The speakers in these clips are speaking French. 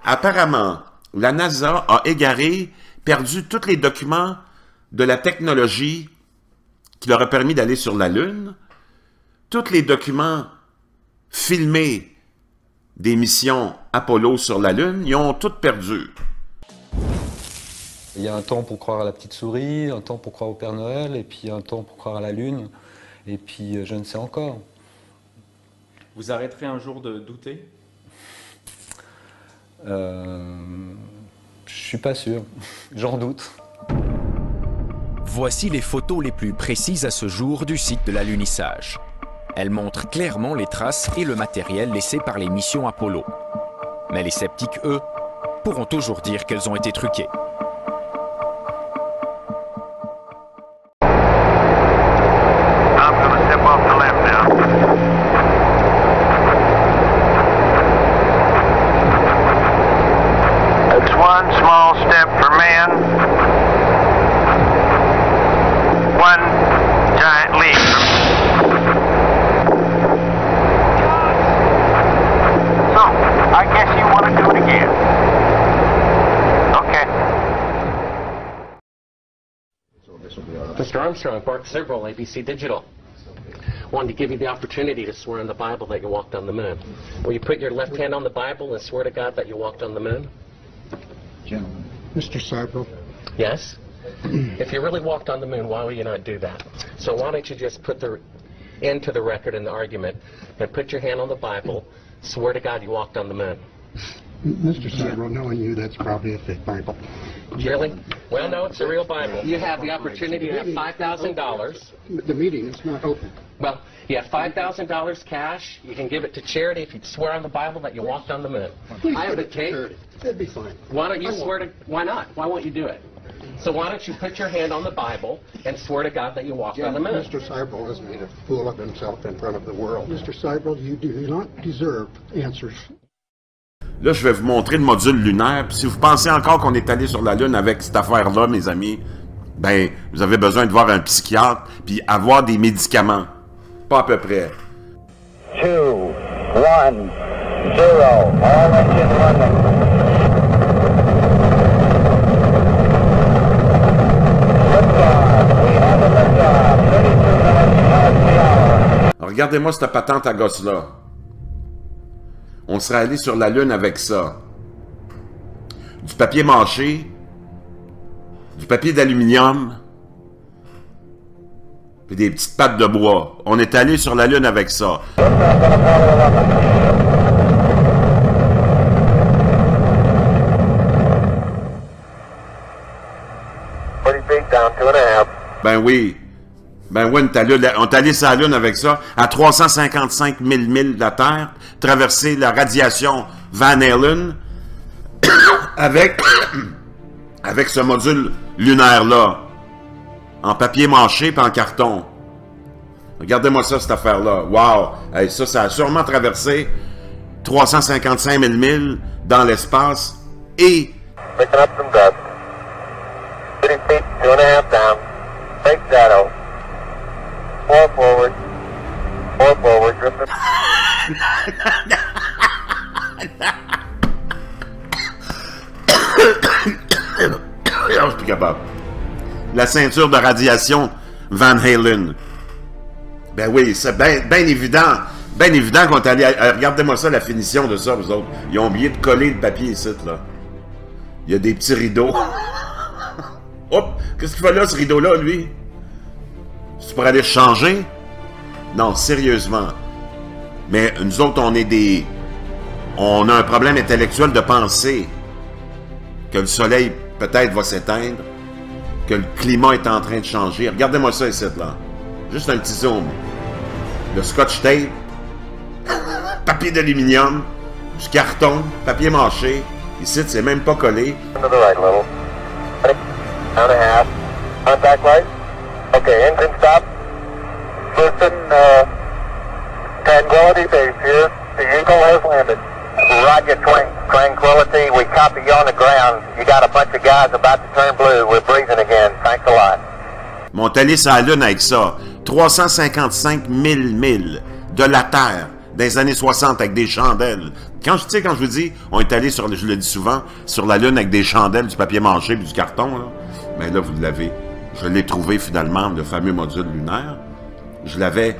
Apparemment, la NASA a égaré, perdu tous les documents de la technologie qui leur a permis d'aller sur la Lune, tous les documents filmés des missions Apollo sur la Lune, ils ont tout perdu. Il y a un temps pour croire à la petite souris, un temps pour croire au Père Noël, et puis un temps pour croire à la Lune, et puis je ne sais encore. Vous arrêterez un jour de douter? Je suis pas sûr, j'en doute. Voici les photos les plus précises à ce jour du site de l'alunissage. Elles montrent clairement les traces et le matériel laissés par les missions Apollo. Mais les sceptiques, eux, pourront toujours dire qu'elles ont été truquées. One small step for man, one giant leap. So, I guess you want to do it again. Okay. Mr. Armstrong, Bart Several, ABC Digital. Wanted to give you the opportunity to swear in the Bible that you walked on the moon. Will you put your left hand on the Bible and swear to God that you walked on the moon? Gentlemen. Mr. Seibel. Yes? If you really walked on the moon, why would you not do that? So why don't you just put the end to the record in the argument and put your hand on the Bible, swear to God you walked on the moon? Mr. Seibel, knowing you, that's probably a fake Bible. Really? Well, no, it's a real Bible. You have the opportunity to have $5,000. The meeting is not open. Well, you have $5,000 cash. You can give it to charity if you swear on the Bible that you walked on the moon. Please I have give a it to tape. charity. That'd be fine. Why don't you swear to... Why not? Why won't you do it? So why don't you put your hand on the Bible and swear to God that you walked on the moon? Mr. Seibel has made a fool of himself in front of the world. Mr. Seibel, you do not deserve answers. Là, je vais vous montrer le module lunaire. Puis si vous pensez encore qu'on est allé sur la Lune avec cette affaire-là, mes amis, ben, vous avez besoin de voir un psychiatre puis avoir des médicaments. Pas à peu près. 2, 1, 0. All engine running. Liftoff. We have a liftoff. 32 miles per hour. Regardez-moi cette patente à gosse-là. On serait allé sur la Lune avec ça. Du papier mâché, du papier d'aluminium, puis des petites pattes de bois. On est allé sur la Lune avec ça. Ben oui. Ben oui, on est allé sur la Lune avec ça, à 355 000 milles de la Terre, traverser la radiation Van Allen, avec ce module lunaire-là, en papier mâché et en carton. Regardez-moi ça, cette affaire-là. Wow! Hey, ça a sûrement traversé 355 000 milles dans l'espace et... Picking up some dust. 30 feet, 2.5 down. Fake shadow. 4 forward. 4 forward. Drifting. Je suis plus capable. La ceinture de radiation Van Halen. Ben oui, c'est bien évident. Bien évident qu'on est allé... Regardez-moi ça, la finition de ça, vous autres. Ils ont oublié de coller le papier ici, là. Il y a des petits rideaux. Hop! Qu'est-ce qu'il fait là, ce rideau-là, lui? C'est pour aller changer? Non, sérieusement. Mais nous autres, on a un problème intellectuel de penser que le soleil, peut-être, va s'éteindre, que le climat est en train de changer. Regardez-moi ça ici, là. Juste un petit zoom. Le scotch tape, papier d'aluminium, du carton, papier mâché. Ici, c'est même pas collé. Contact light. Okay, engine stop. Listen, Tranquility Base here. The Eagle has landed. Roger, Tranquility. We copy you on the ground. You got a bunch of guys about to turn blue. We're breathing again. Thanks a lot. Mon allé sur la Lune avec ça. 355 000 milles de la Terre dans les années 60 avec des chandelles Quand je vous dis, on est allé sur, je le dis souvent, sur la Lune avec des chandelles, du papier mâché et du carton, là, mais là, vous l'avez. Je l'ai trouvé finalement, le fameux module lunaire. Je l'avais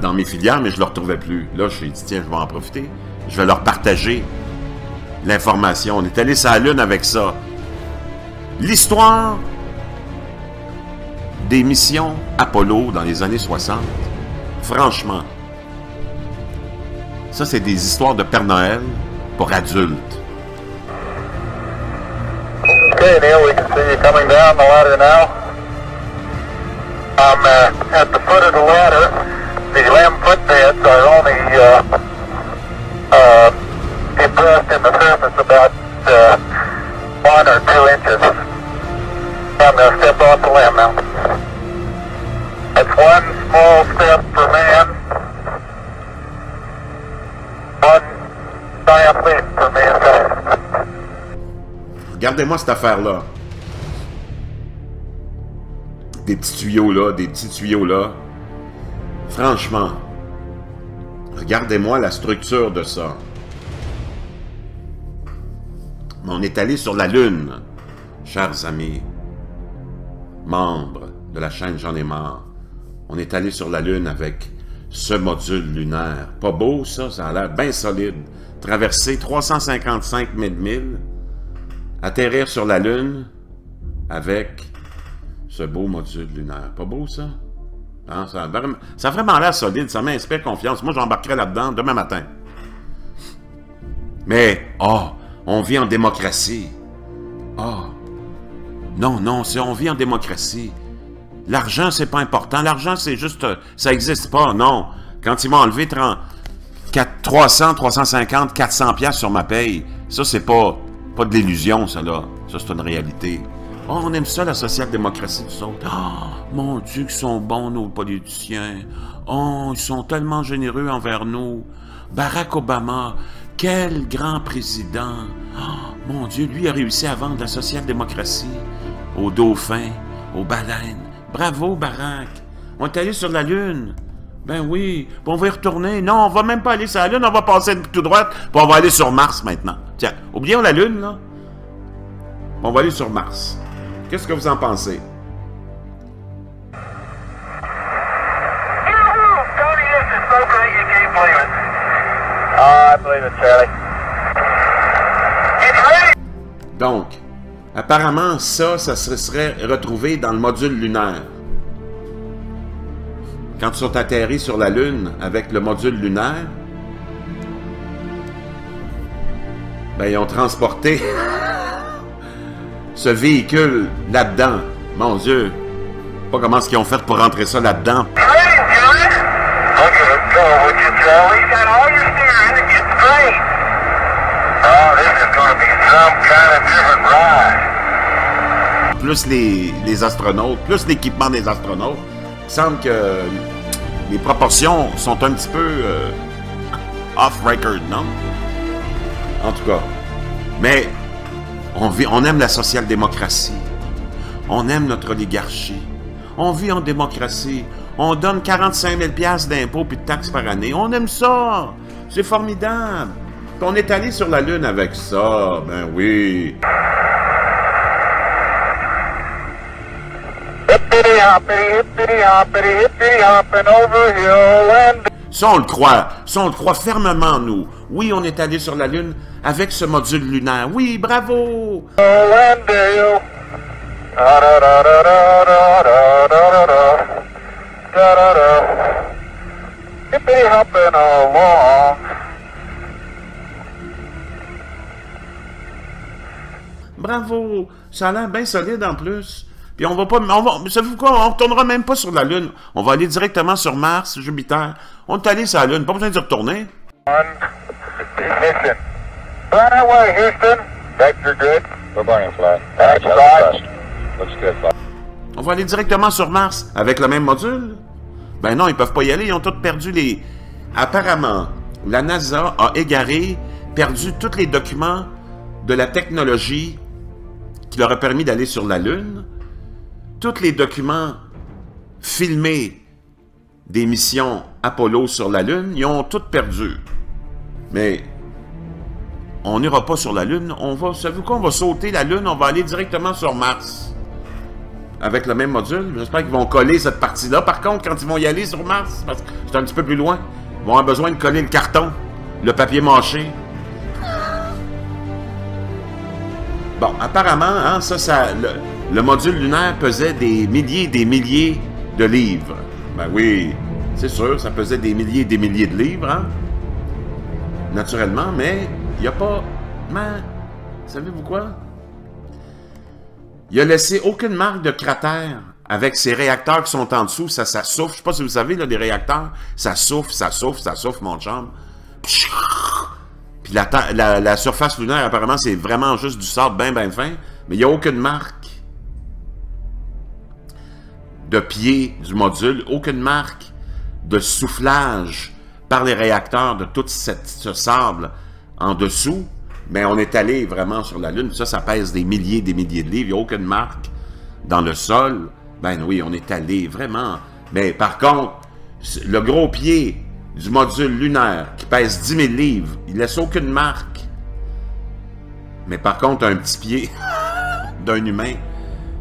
dans mes filières, mais je ne le retrouvais plus. Là, je me suis dit, tiens, je vais en profiter. Je vais leur partager l'information. On est allé sur la Lune avec ça. L'histoire des missions Apollo dans les années 60, franchement, ça, c'est des histoires de Père Noël pour adultes. Okay, Neil, we can see you coming down the ladder now. I'm at the foot of the ladder. The LEM footbeds are only impressed in the surface about 1 or 2 inches. I'm going to step off the LEM now. That's one small step for man, one giant leap for mankind. Regardez-moi cette affaire-là. Des petits tuyaux là, des petits tuyaux là. Franchement, regardez-moi la structure de ça. Mais on est allé sur la Lune, chers amis, membres de la chaîne J'en ai marre. On est allé sur la Lune avec ce module lunaire. Pas beau ça, ça a l'air bien solide. Traverser 355 000 milles. Atterrir sur la Lune avec ce beau module lunaire. Pas beau, ça? Hein, ça a vraiment l'air solide, ça m'inspire confiance. Moi, j'embarquerai là-dedans demain matin. Mais, on vit en démocratie. Non, on vit en démocratie. L'argent, c'est pas important. L'argent, c'est juste... ça n'existe pas, non. Quand ils m'ont enlevé 300, 350, 400 piastres sur ma paye, ça, c'est pas de l'illusion, ça, là. Ça, c'est une réalité. On aime ça, la social-démocratie, nous autres. Mon Dieu, qu'ils sont bons, nos politiciens. Ils sont tellement généreux envers nous. Barack Obama, quel grand président. Mon Dieu, lui a réussi à vendre la social-démocratie aux dauphins, aux baleines. Bravo, Barack. On est allé sur la Lune. Ben oui, puis on va y retourner. Non, on va même pas aller sur la Lune, on va passer tout droit, puis on va aller sur Mars maintenant. Tiens, oublions la Lune, là. On va aller sur Mars. Qu'est-ce que vous en pensez? Donc, apparemment, ça se serait retrouvé dans le module lunaire. Quand ils sont atterris sur la Lune avec le module lunaire, ben, ils ont transporté ce véhicule là-dedans. Mon Dieu! Pas comment est-ce qu'ils ont fait pour rentrer ça là-dedans. Plus les astronautes, plus l'équipement des astronautes, il semble que les proportions sont un petit peu off-record, non? En tout cas. Mais on aime la social-démocratie. On aime notre oligarchie. On vit en démocratie. On donne 45 000 $ d'impôts puis de taxes par année. On aime ça. C'est formidable. Puis on est allé sur la Lune avec ça. Ben oui. Ça, on le croit. Ça, on le croit fermement, nous. Oui, on est allé sur la Lune avec ce module lunaire. Oui, bravo! Bravo! Ça a l'air bien solide en plus. Puis on va pas... savez-vous quoi? On retournera même pas sur la Lune. On va aller directement sur Mars, Jupiter. On est allé sur la Lune. Pas besoin d'y retourner. On va aller directement sur Mars avec le même module? Ben non, ils peuvent pas y aller. Ils ont tous perdu les... Apparemment, la NASA a perdu tous les documents de la technologie qui leur a permis d'aller sur la Lune. Tous les documents filmés des missions Apollo sur la Lune, ils ont tous perdu. Mais on n'ira pas sur la Lune. Savez-vous quoi? On va sauter la Lune, on va aller directement sur Mars. Avec le même module. J'espère qu'ils vont coller cette partie-là. Par contre, quand ils vont y aller sur Mars, parce que c'est un petit peu plus loin, ils vont avoir besoin de coller le carton, le papier mâché. Bon, apparemment, hein, le module lunaire pesait des milliers de livres. Ben oui, c'est sûr, ça pesait des milliers de livres, hein? Naturellement, mais il n'y a pas... Mais, savez-vous quoi? Il a laissé aucune marque de cratère avec ses réacteurs qui sont en dessous. Ça souffle. Je ne sais pas si vous savez, là, des réacteurs, ça souffle, mon chum. Puis la surface lunaire, apparemment, c'est vraiment juste du sable bien fin, mais il n'y a aucune marque de pied du module, aucune marque de soufflage par les réacteurs de tout ce sable en dessous. Mais on est allé vraiment sur la Lune. Ça pèse des milliers de livres. Il n'y a aucune marque dans le sol. Ben oui, on est allé vraiment. Mais par contre, le gros pied du module lunaire qui pèse 10 000 livres, il ne laisse aucune marque. Mais par contre, un petit pied d'un humain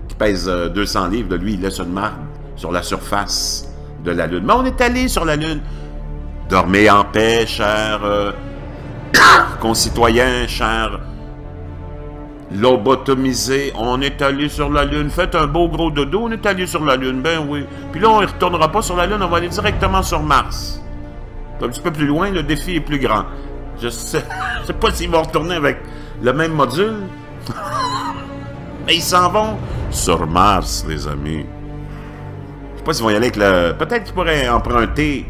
qui pèse 200 livres, de lui, il laisse une marque sur la surface de la Lune. Mais on est allé sur la Lune. Dormez en paix, chers concitoyens, chers lobotomisés. On est allé sur la Lune. Faites un beau gros dodo, on est allé sur la Lune. Ben oui. Puis là, on ne retournera pas sur la Lune, on va aller directement sur Mars. Un petit peu plus loin, le défi est plus grand. Je sais pas s'ils vont retourner avec le même module. Mais ils s'en vont sur Mars, les amis. Je sais pas s'ils vont y aller avec le... Peut-être qu'ils pourraient emprunter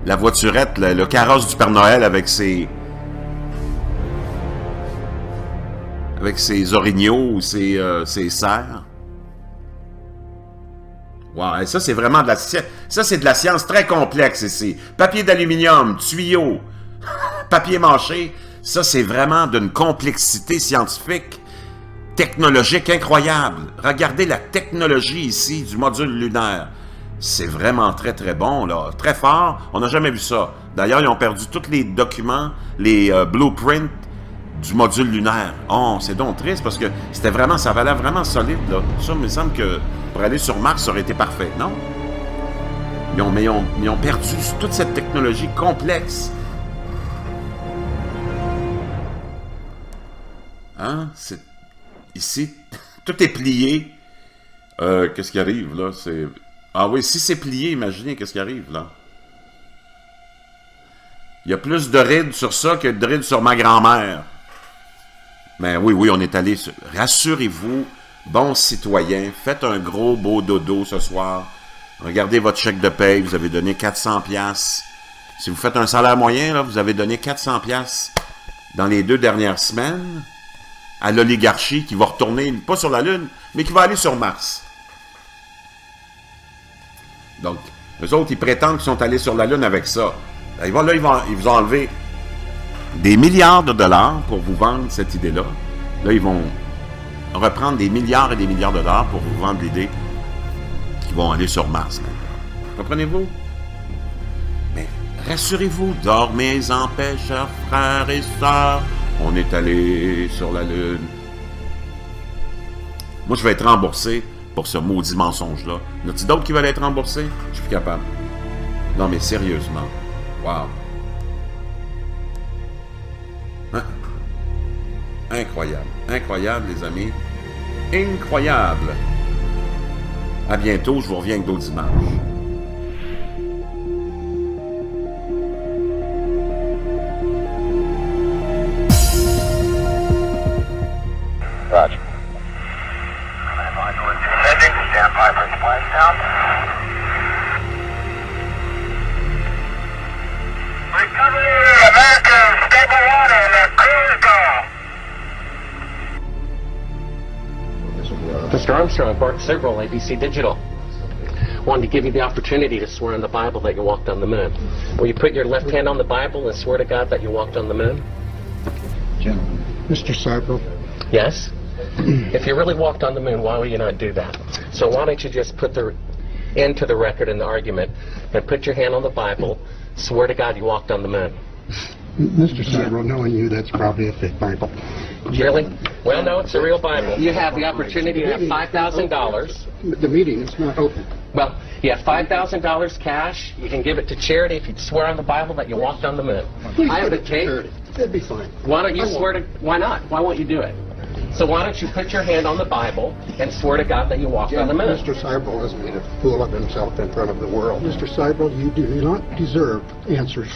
la voiturette, le carrosse du Père Noël avec ses orignaux ou ses serres. Wow, et ça c'est vraiment de la science. Ça c'est de la science très complexe ici. Papier d'aluminium, tuyaux, papier mâché. Ça c'est vraiment d'une complexité scientifique, technologique incroyable. Regardez la technologie ici du module lunaire. C'est vraiment très très bon, là. Très fort. On n'a jamais vu ça. D'ailleurs, ils ont perdu tous les documents, les blueprints du module lunaire. Oh, c'est donc triste parce que c'était vraiment, ça valait vraiment solide, là. Ça, il me semble que pour aller sur Mars, ça aurait été parfait, non? Ils ont perdu toute cette technologie complexe. Hein? Ici, tout est plié. Qu'est-ce qui arrive, là? Ah oui, si c'est plié, imaginez qu'est-ce qui arrive, là. Il y a plus de rides sur ça que de rides sur ma grand-mère. Mais oui, on est allé... Rassurez-vous, bons citoyens, faites un gros beau dodo ce soir. Regardez votre chèque de paye, vous avez donné 400$. Si vous faites un salaire moyen, là, vous avez donné 400$ dans les 2 dernières semaines à l'oligarchie qui va retourner, pas sur la Lune, mais qui va aller sur Mars. Donc, eux autres, ils prétendent qu'ils sont allés sur la Lune avec ça. Ils vous ont enlevé des milliards de dollars pour vous vendre cette idée-là. Là, ils vont reprendre des milliards et des milliards de dollars pour vous vendre l'idée qu'ils vont aller sur Mars. Comprenez-vous? Mais rassurez-vous, dormez en paix, chers frères et sœurs. On est allé sur la Lune. Moi, je vais être remboursé pour ce maudit mensonge-là. Y en a-t-il d'autres qui veulent être remboursés? Je suis plus capable. Non, mais sérieusement. Wow. Hein? Incroyable. Incroyable, les amis. Incroyable. À bientôt, je vous reviens avec d'autres images. Roger. Stand by for splashdown. Recovery, America, stable water, the crew is gone. Mr. Armstrong barked several ABC Digital. Wanted to give you the opportunity to swear on the Bible that you walked on the moon. Will you put your left hand on the Bible and swear to God that you walked on the moon? Gentlemen. Mr. Seibel. Yes? If you really walked on the moon, why would you not do that? So why don't you just put the end to the record in the argument and put your hand on the Bible, swear to God you walked on the moon? Mr. Seibel, knowing you, that's probably a fake Bible. Really? Well, no, it's a real Bible. You have the opportunity to have $5,000. The meeting is not open. Well, you have $5,000 cash. You can give it to charity if you swear on the Bible that you walked on the moon. Please I have give a it to tape. charity. That'd be fine. Why don't you I won't. swear to... Why not? Why won't you do it? So why don't you put your hand on the Bible and swear to God that you walked on the moon? Mr. Seibel has made a fool of himself in front of the world. Mr. Seibel, you do not deserve answers